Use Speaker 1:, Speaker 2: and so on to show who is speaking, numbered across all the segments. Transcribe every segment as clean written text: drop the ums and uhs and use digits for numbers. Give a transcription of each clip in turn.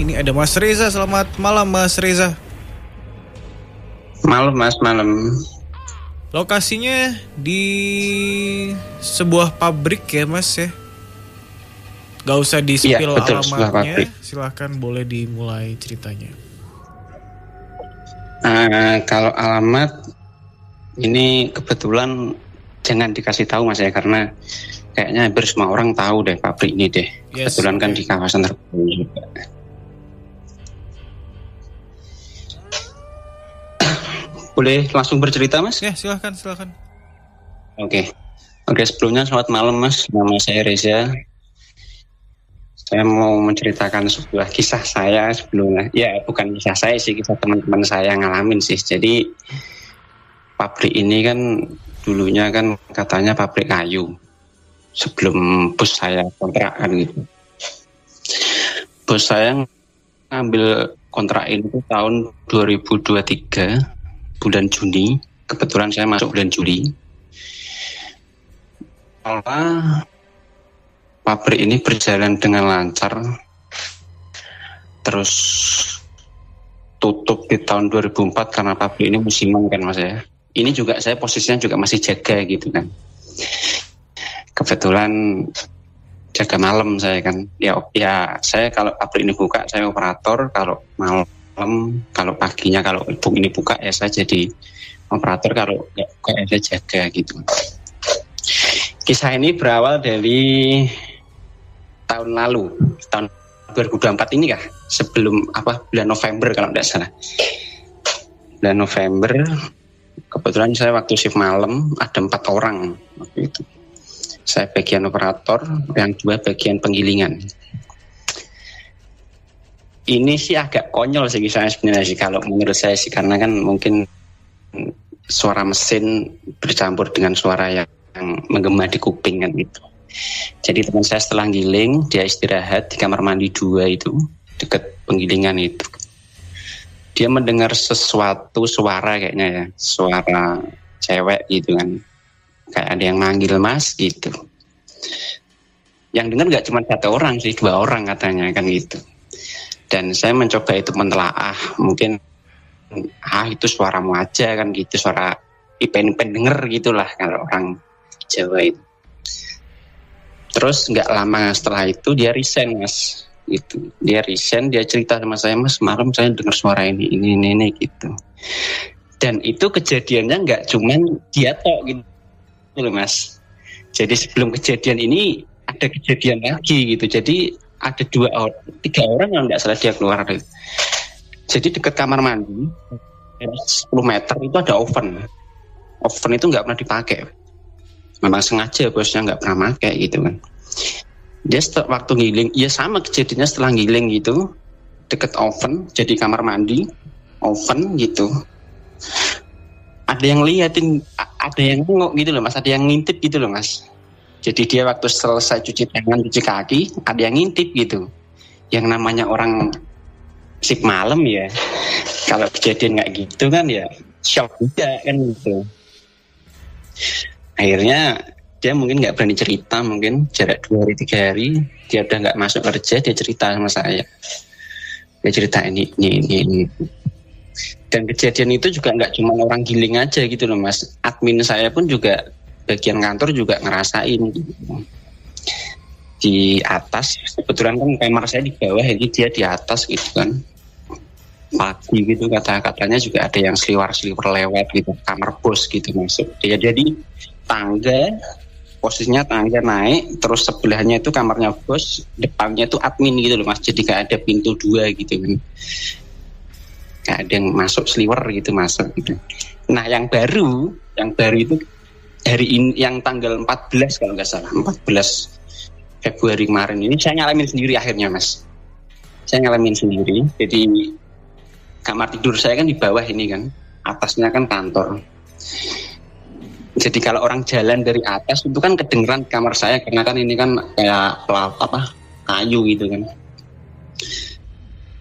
Speaker 1: Ini ada Mas Reza. Selamat malam Mas Reza.
Speaker 2: Malam Mas, malam.
Speaker 1: Lokasinya di sebuah pabrik ya Mas ya. Gak usah di-spill
Speaker 2: betul,
Speaker 1: alamatnya. Silahkan boleh dimulai ceritanya.
Speaker 2: Kalau alamat ini kebetulan jangan dikasih tahu Mas ya, karena kayaknya hampir semua orang tahu deh pabrik ini deh.
Speaker 1: Yes,
Speaker 2: kebetulan kan di kawasan terpencil juga. Boleh langsung bercerita Mas?
Speaker 1: Ya silahkan.
Speaker 2: Oke, sebelumnya selamat malam Mas. Nama saya Reza. Saya mau menceritakan sebuah kisah saya sebelumnya. Ya bukan kisah saya sih, kisah teman-teman saya yang ngalamin sih. Jadi pabrik ini kan dulunya kan katanya pabrik kayu. Sebelum bos saya kontrak kan gitu. Bos saya ngambil kontrak ini tahun 2023 bulan Juni. Kebetulan saya masuk bulan Juli. Malah pabrik ini berjalan dengan lancar. Terus tutup di tahun 2004 karena pabrik ini musiman kan Mas ya. Ini juga saya posisinya juga masih jaga gitu kan. Kebetulan jaga malam saya kan. Ya saya kalau pabrik ini buka saya operator, kalau malam, kalau paginya kalau ini buka ya saya jadi operator, kalau nggak buka ya saya jaga gitu. Kisah ini berawal dari tahun lalu, tahun 2024 ini kah? Sebelum bulan November kalau tidak salah. Bulan November, kebetulan saya waktu shift malam ada 4 orang waktu itu. Saya bagian operator, yang 2 bagian penggilingan. Ini sih agak konyol sih kisahnya sebenarnya sih kalau menurut saya sih, karena kan mungkin suara mesin bercampur dengan suara yang menggema di kuping kan gitu. Jadi teman saya setelah giling, dia istirahat di kamar mandi 2 itu, dekat penggilingan itu. Dia mendengar sesuatu suara kayaknya ya, suara cewek gitu kan. Kayak ada yang manggil Mas gitu. Yang dengar nggak cuma 1 orang sih, 2 orang katanya kan gitu. Dan saya mencoba itu mentelaah, mungkin itu suaramu aja kan gitu, suara ipen-ipen denger gitulah kalau orang Jawa itu. Terus nggak lama setelah itu dia resign Mas gitu. Dia resign, dia cerita sama saya, Mas malam saya dengar suara ini gitu. Dan itu kejadiannya nggak cuman dia tok gitu loh Mas. Jadi sebelum kejadian ini ada kejadian lagi gitu. Jadi ada 3 orang yang nggak salah dia keluar. Jadi dekat kamar mandi 10 meter itu ada oven. Oven itu nggak pernah dipakai. Memang sengaja bosnya nggak pernah pakai gitu kan. Dia waktu ngiling, ya sama kejadiannya setelah ngiling gitu, deket oven, jadi kamar mandi, oven gitu. Ada yang liatin, ada yang nengok gitu loh Mas, ada yang ngintip gitu loh Mas. Jadi dia waktu selesai cuci tangan, cuci kaki, ada yang ngintip gitu. Yang namanya orang shift malam ya, kalau kejadian nggak gitu kan ya shock juga kan gitu. Akhirnya dia mungkin nggak berani cerita, mungkin jarak 2 hari 3 hari dia udah nggak masuk kerja, dia cerita sama saya. Dia cerita ini. Dan kejadian itu juga nggak cuma orang giling aja gitu loh Mas. Admin saya pun juga, bagian kantor juga ngerasain gitu. Di atas, kebetulan kan kamar saya di bawah, jadi dia di atas gitu kan. Pagi gitu katanya juga ada yang seliwar-seliwar lewat gitu, kamar bos gitu masuk. Ya jadi tangga, posisinya tangga naik, terus sebelahnya itu kamarnya bos, depannya itu admin gitu loh Mas. Jadi gak ada pintu 2 gitu kan. Gak ada yang masuk seliwer gitu masuk gitu. Nah yang baru itu hari ini, yang tanggal 14 kalau nggak salah, 14 Februari kemarin ini saya ngalamin sendiri akhirnya Mas. Saya ngalamin sendiri. Jadi kamar tidur saya kan di bawah ini kan, atasnya kan kantor. Jadi kalau orang jalan dari atas itu kan kedengeran kamar saya, karena kan ini kan kayak kayu gitu kan.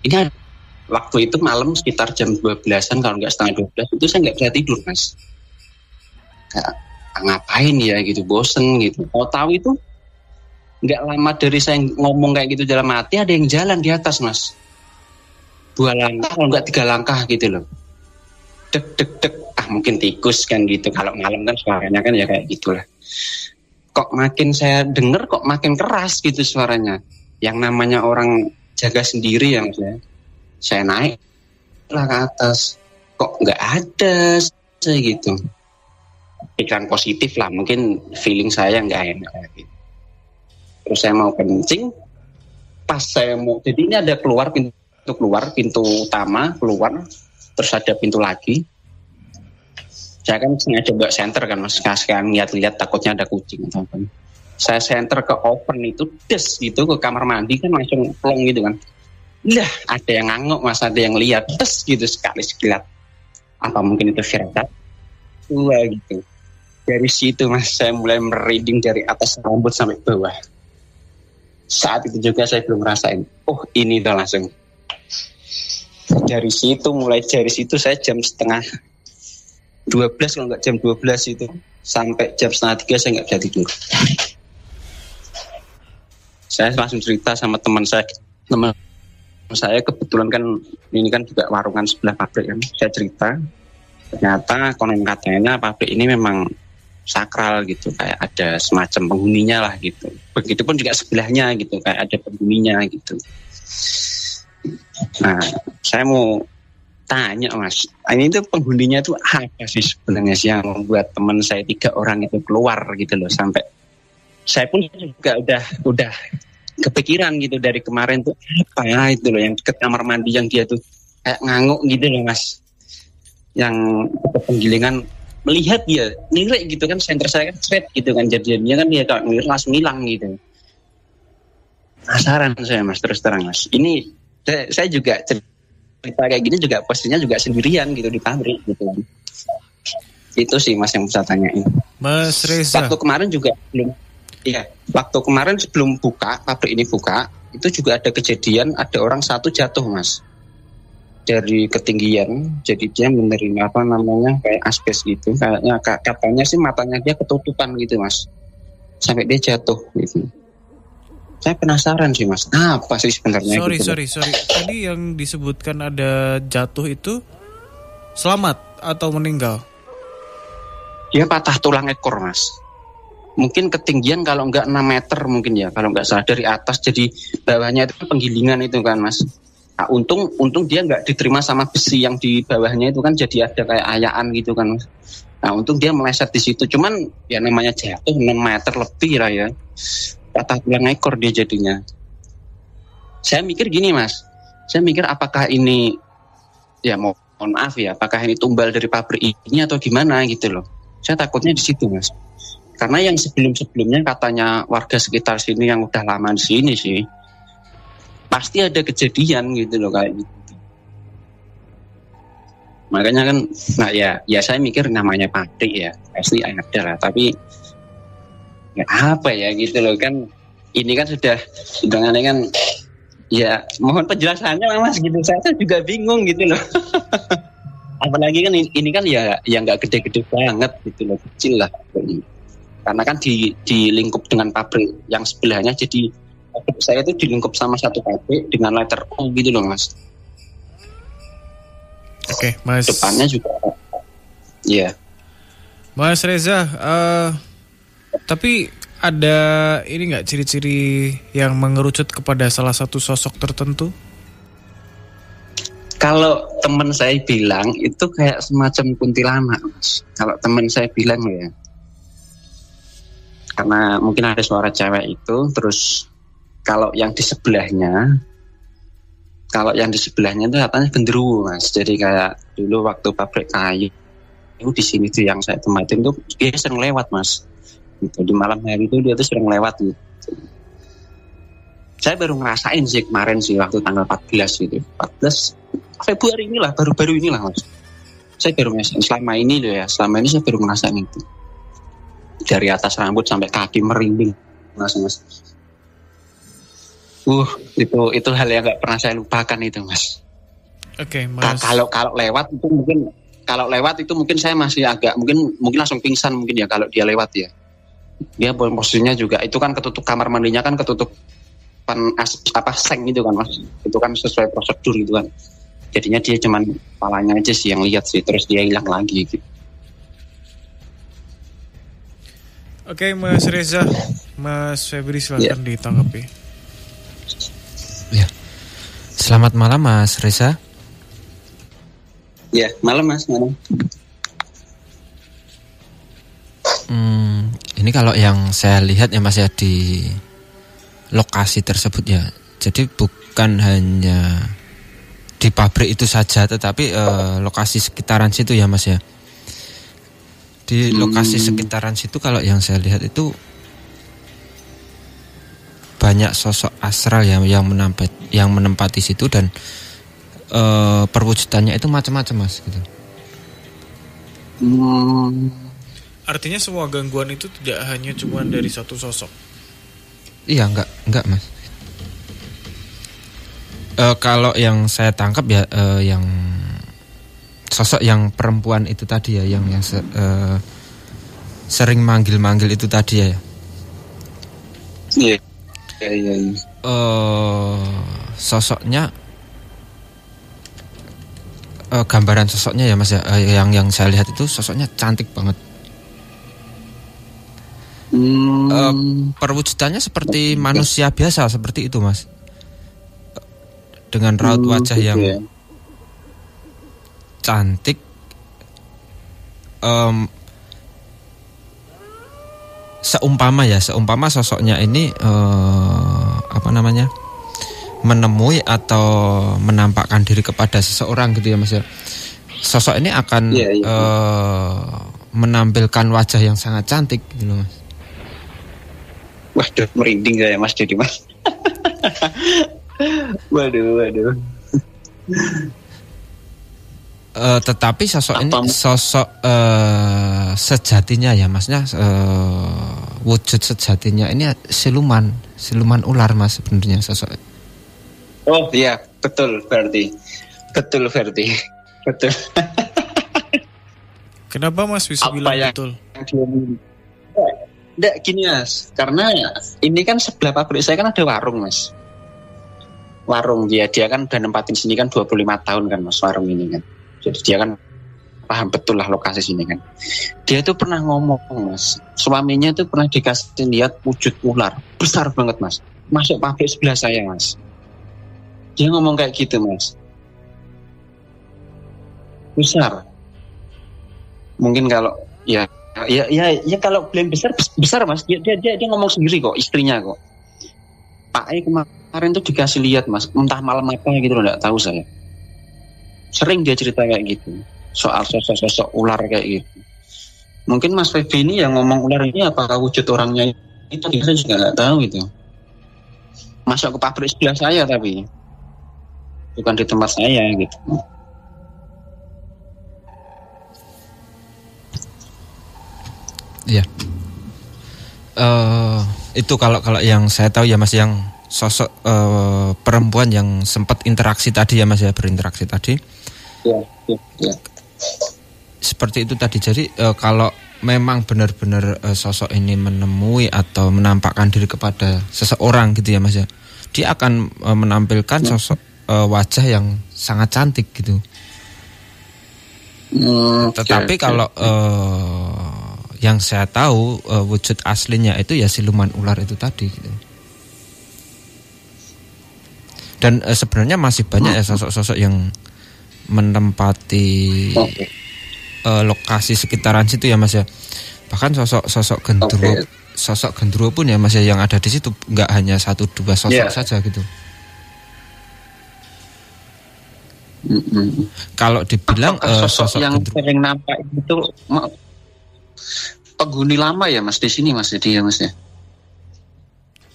Speaker 2: Ini waktu itu malam sekitar jam 12-an kalau nggak setengah 12 itu saya nggak bisa tidur Mas. Kayak ngapain ya gitu, bosen gitu. Tahu itu nggak lama dari saya ngomong kayak gitu dalam hati, ada yang jalan di atas Mas. 2 langkah kalau nggak 3 langkah gitu loh. Dek dek dek, mungkin tikus kan gitu. Kalau malam kan suaranya kan ya kayak gitulah. Kok makin saya denger kok makin keras gitu suaranya. Yang namanya orang jaga sendiri yang saya naik lah ke atas, kok nggak ada saya gitu. Pikiran positif lah, mungkin feeling saya nggak enak gitu. Terus saya mau kencing, pas saya mau, jadi ini ada pintu utama keluar, terus ada pintu lagi. Saya kan sengaja buat center kan mas, sekarang lihat-lihat takutnya ada kucing atau apa. Saya center ke open itu, des gitu ke kamar mandi kan langsung plong gitu kan. Lah ada yang nganguk mas, ada yang lihat, des gitu sekali sekilat. Apa mungkin itu firasat? Wah gitu. Dari situ mas saya mulai merinding dari atas rambut sampai bawah. Saat itu juga saya belum ngerasain. Oh ini udah langsung. Dari situ saya jam setengah 12 kalau nggak jam 12 itu sampai jam setengah 3 saya nggak bisa tidur. Saya langsung cerita sama teman saya kebetulan kan ini kan juga warungan sebelah pabrik kan. Saya cerita ternyata konon katanya pabrik ini memang sakral gitu, kayak ada semacam penghuninya lah gitu. Begitupun juga sebelahnya gitu, kayak ada penghuninya gitu. Nah saya mau tanya mas, ini tuh penghuninya tuh apa sih sebenarnya sih yang membuat teman saya 3 orang itu keluar gitu loh, sampai saya pun juga udah kepikiran gitu dari kemarin tuh apa ya itu loh yang deket kamar mandi yang dia tuh kayak nganguk gitu loh mas, yang penggilingan melihat dia nilai gitu kan, center saya kan straight gitu kan, jadinya kan dia kalau nilai langsung hilang gitu. Penasaran saya mas, terus terang mas, ini saya juga cerita kayak gini juga posisinya juga sendirian gitu di pabrik gitu kan. Itu sih mas yang bisa tanyain.
Speaker 1: Mas Reza.
Speaker 2: Waktu kemarin sebelum buka, pabrik ini buka, itu juga ada kejadian ada orang satu jatuh mas dari ketinggian. Jadi dia menerima apa namanya kayak asbes gitu. Kayaknya katanya sih matanya dia ketutupan gitu mas, sampai dia jatuh gitu. Saya penasaran sih mas, apa sih sebenarnya?
Speaker 1: Sorry. Tadi yang disebutkan ada jatuh itu selamat atau meninggal?
Speaker 2: Dia patah tulang ekor mas. Mungkin ketinggian kalau enggak 6 meter mungkin ya, kalau enggak salah dari atas, jadi bawahnya itu penggilingan itu kan mas. Nah, untung dia enggak diterima sama besi yang di bawahnya itu kan, jadi ada kayak ayaan gitu kan mas. Nah untung dia meleset di situ, cuman ya namanya jatuh 6 meter lebih lah ya. Patah tulang ekor dia jadinya. Saya mikir gini mas, apakah ini ya mohon maaf ya, apakah ini tumbal dari pabrik ini atau gimana gitu loh. Saya takutnya di situ mas, karena yang sebelumnya katanya warga sekitar sini yang udah lama di sini sih pasti ada kejadian gitu loh kayak gitu. Makanya kan, nah ya saya mikir namanya pabrik ya pasti ada lah, tapi ya apa ya gitu loh kan, ini kan sudah kan ya mohon penjelasannya mas gitu, saya juga bingung gitu loh. Apalagi kan ini kan ya nggak gede-gede banget gitu loh, kecil lah karena kan di lingkup dengan pabrik yang sebelahnya, jadi saya itu dilingkup sama satu pabrik dengan letter O gitu loh mas.
Speaker 1: Oke, mas.
Speaker 2: Depannya juga ya.
Speaker 1: Mas Reza, tapi ada ini nggak ciri-ciri yang mengerucut kepada salah satu sosok tertentu?
Speaker 2: Kalau teman saya bilang itu kayak semacam kuntilanak, mas. Kalau teman saya bilang ya, karena mungkin ada suara cewek itu, terus kalau yang di sebelahnya itu katanya genderuwo, mas. Jadi kayak dulu waktu pabrik kayu itu di sini tuh yang saya tempatin tuh dia sering lewat, mas. Gitu. Di malam hari itu dia tuh sering lewat gitu. Saya baru ngerasain sih kemarin sih waktu tanggal 14 gitu. 14 Februari inilah, baru-baru inilah mas. Saya baru ngerasain selama ini saya baru ngerasain itu. Dari atas rambut sampai kaki merinding mas. Itu hal yang nggak pernah saya lupakan itu mas.
Speaker 1: Oke, mas.
Speaker 2: Kalau lewat itu mungkin saya masih agak mungkin langsung pingsan mungkin ya kalau dia lewat ya. Dia posisinya juga itu kan ketutup, kamar mandinya kan ketutup seng gitu kan mas, itu kan sesuai prosedur gitu kan. Jadinya dia cuman kepalanya aja sih yang lihat sih, terus dia hilang lagi gitu.
Speaker 1: Oke, Mas Reza, Mas Febri silakan ditanggapi.
Speaker 3: Ya. Selamat malam Mas Reza.
Speaker 2: Ya, malam Mas, malam.
Speaker 3: Ini kalau yang saya lihat ya Mas ya di lokasi tersebut ya. Jadi bukan hanya di pabrik itu saja, tetapi lokasi sekitaran situ ya Mas ya. Di lokasi sekitaran situ kalau yang saya lihat itu banyak sosok astral yang menempati situ, dan perwujudannya itu macam-macam Mas gitu.
Speaker 1: Artinya semua gangguan itu tidak hanya cuma dari satu sosok.
Speaker 3: Iya, enggak Mas. Kalau yang saya tangkap ya yang sosok yang perempuan itu tadi ya, yang sering manggil-manggil itu tadi ya.
Speaker 2: Iya.
Speaker 3: Sosoknya gambaran sosoknya ya Mas ya, yang saya lihat itu sosoknya cantik banget. Perwujudannya seperti manusia biasa, seperti itu Mas, dengan raut wajah yang cantik. Seumpama sosoknya ini menemui atau menampakkan diri kepada seseorang gitu ya Mas ya. Sosok ini akan menampilkan wajah yang sangat cantik gitu loh Mas.
Speaker 2: Waduh, merinding saya Mas jadi Mas. Waduh.
Speaker 3: Tetapi sosok ini sejatinya ya Masnya, wujud sejatinya ini siluman ular Mas sebenarnya sosok.
Speaker 2: Oh iya, betul Ferdi. Betul.
Speaker 1: Kenapa Mas bisa bilang betul?
Speaker 2: Nggak gini Mas, karena ini kan sebelah pabrik saya kan ada warung Mas. Warung dia kan udah nempatin sini kan 25 tahun kan Mas, warung ini kan. Jadi dia kan paham betul lah lokasi sini kan. Dia tuh pernah ngomong Mas, suaminya tuh pernah dikasih lihat wujud ular besar banget Mas, masuk pabrik sebelah saya Mas. Dia ngomong kayak gitu Mas, besar. Mungkin kalau ya kalau bilang besar Mas, dia ngomong sendiri kok, istrinya kok. Pak kemarin tuh dikasih lihat Mas, entah malam apa gitu loh, nggak tahu saya. Sering dia cerita kayak gitu, soal sosok ular kayak gitu. Mungkin Mas Feby ini yang ngomong ular ini apakah wujud orangnya itu, saya juga nggak tahu gitu. Masuk ke pabrik sebelah saya tapi bukan di tempat saya gitu.
Speaker 3: Iya. Itu kalau yang saya tahu ya Mas, yang sosok perempuan yang sempat interaksi tadi ya Mas ya, berinteraksi tadi. Ya. Seperti itu tadi. Jadi kalau memang benar-benar sosok ini menemui atau menampakkan diri kepada seseorang gitu ya Mas ya, dia akan menampilkan sosok wajah yang sangat cantik gitu. Tetapi kalau yang saya tahu wujud aslinya itu ya siluman ular itu tadi gitu. Dan sebenarnya masih banyak ya sosok-sosok yang menempati lokasi sekitaran situ ya Mas ya. Bahkan sosok gendruwo pun ya Mas ya, yang ada di situ nggak hanya 1-2 sosok saja gitu. Kalau dibilang sosok
Speaker 2: yang sering nampak itu penghuni lama ya Mas di sini Mas, jadi ya Mas ya.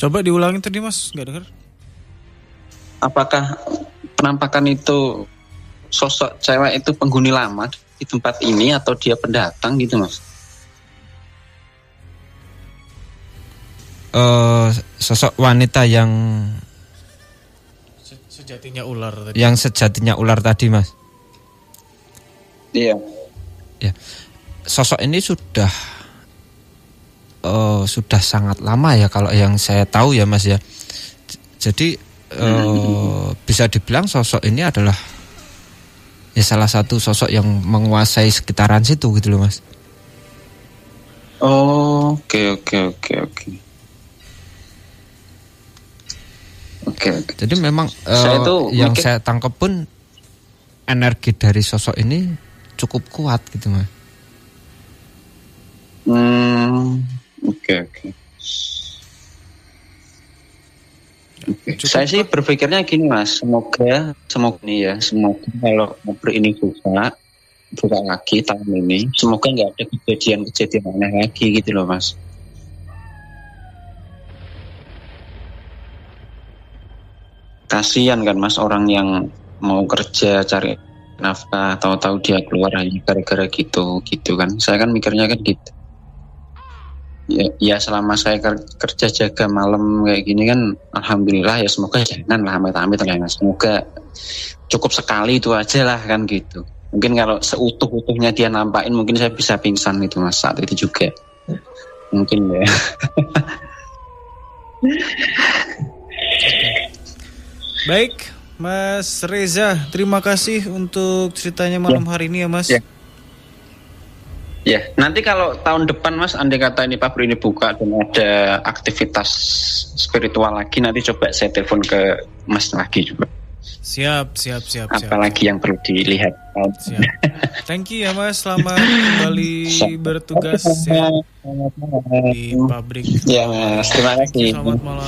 Speaker 1: Coba diulangin tadi Mas, nggak dengar.
Speaker 2: Apakah penampakan itu sosok cewek itu penghuni lama di tempat ini atau dia pendatang gitu Mas?
Speaker 3: Sosok wanita yang
Speaker 1: sejatinya ular tadi.
Speaker 3: Yang sejatinya ular tadi Mas.
Speaker 2: Iya.
Speaker 3: Ya. Sosok ini sudah sangat lama ya kalau yang saya tahu ya Mas ya. Jadi bisa dibilang sosok ini adalah ya salah satu sosok yang menguasai sekitaran situ gitu loh Mas.
Speaker 2: Oh, oke.
Speaker 3: Jadi memang yang saya tangkap pun energi dari sosok ini cukup kuat gitu Mas.
Speaker 2: Oke. Saya sih berpikirnya gini Mas, semoga nih ya, semoga kalau ngobrol ini buka lagi tahun ini, semoga nggak ada kejadian aneh lagi gitu loh Mas. Kasihan kan Mas orang yang mau kerja cari nafkah, tahu-tahu dia keluar hanya gara-gara gitu kan. Saya kan mikirnya kan gitu. Ya selama saya kerja jaga malam kayak gini kan, alhamdulillah ya, semoga janganlah amit-amit lah Mas. Semoga cukup sekali itu aja lah kan gitu. Mungkin kalau seutuh-utuhnya dia nampakin, mungkin saya bisa pingsan itu Mas saat itu juga. Mungkin ya.
Speaker 1: Baik, Mas Reza, terima kasih untuk ceritanya malam hari ini ya Mas.
Speaker 2: Ya, nanti kalau tahun depan Mas, andai kata ini pabrik ini buka dan ada aktivitas spiritual lagi, nanti coba saya telepon ke Mas lagi juga.
Speaker 1: Siap.
Speaker 2: Apalagi yang perlu dilihat.
Speaker 1: Siap. Thank you ya Mas, selamat kembali bertugas ya, di pabrik.
Speaker 2: Ya Mas, terima kasih.
Speaker 1: Selamat malam.